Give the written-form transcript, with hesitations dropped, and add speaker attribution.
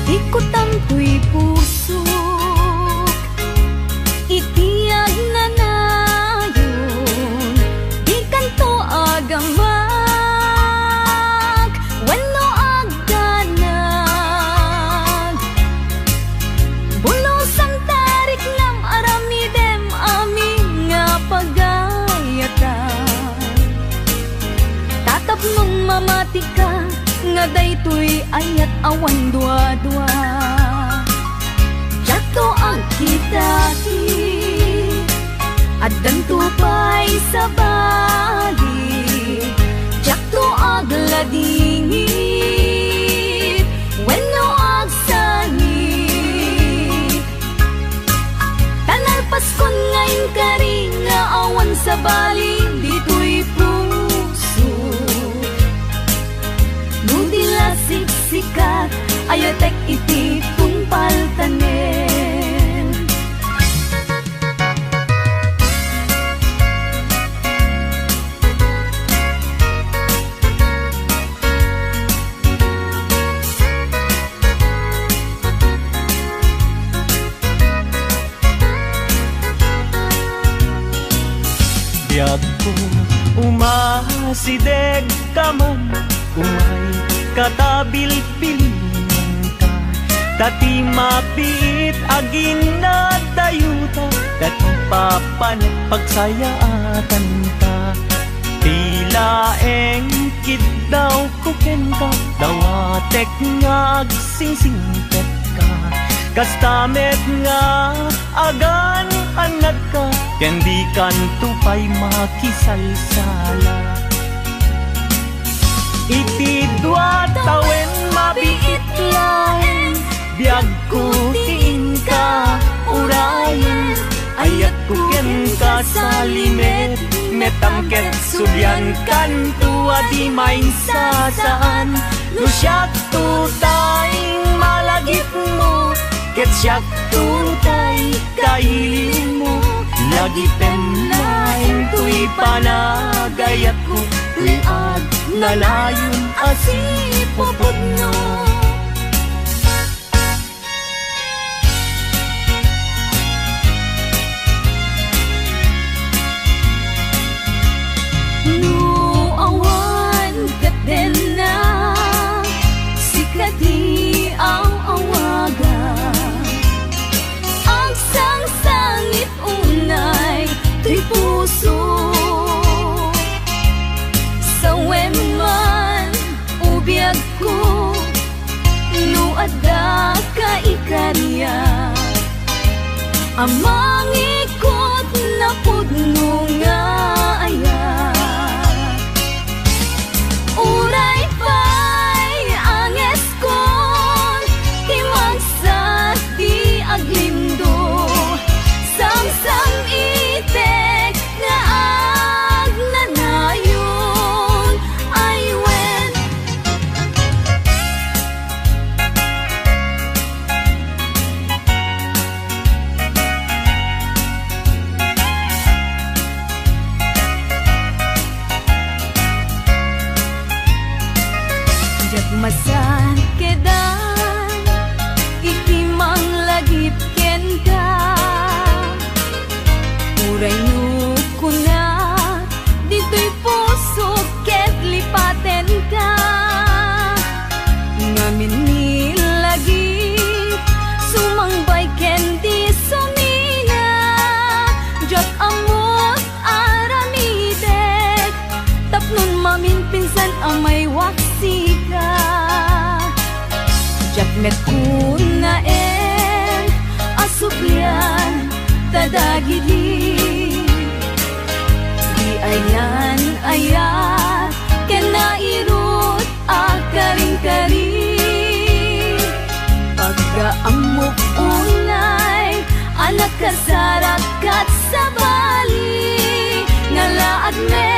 Speaker 1: Ikot ang tuy puso, itiyag na nayon, di kanto agamag, wano agdanag. Bulos ang tarik ng aramidem, aming nga pagayatan. Tatap nung mamati ka, nga daytoy ayat awan dua-dua. Jato ang kitati, at tupay sa bali. Jato ag ladingit, wenno ag sangit. Tanal Paskon ngayon kari nga awan sa bali, dito'y puso. Nudila siksikat, ayatek iti tungpal tanen.
Speaker 2: Biyag ko umasideg ka man, umay katabil pilingan ka. Dati mabiit agin na dayuta, dati papanet pagsayaatan ka. Tila engkid daw kuken ka, dawatek nga agsingsingpet ka. Kastamet nga agan anad ka, ken di kan tupay makisalsala. Iti dua tawen mabiit laeng, biyag kutiin ka urayen. Ayat kuken ka sa limet, metangket subyan kan tua di main sasaan. Lusyak tutay malagip mo, ket syak tutay kailin mo. Lagi penlaeng tuy panagayat ko, tuy ag nalayon asipupod no. No awan kat den na, sikadi ang awagan. Ang sang-sangit unay, tuy puso. Sa weman, ubiyag ko, no adda ka ikarya. Amang ikot na pudno nga ayat. Uray pa'y anges kon, timagsat di aglindo. Sang-sang itek nga ag nanayon, ay wen. Jagmasan kedan, iti manglagip ken ka. Uray no kuna, dito'y puso ket lipaten ka. Ngamin nilagip, sumangbay ken di sumina. Diyot amot aramidek, tapnon mamin pinsan amay waksi ka. Jakmet kuna asuplian tadagidi. Di ayan ayat, ken nairut akaring-kari. Pagkaamok unay, anak kasarakat sa bali, ngalaad me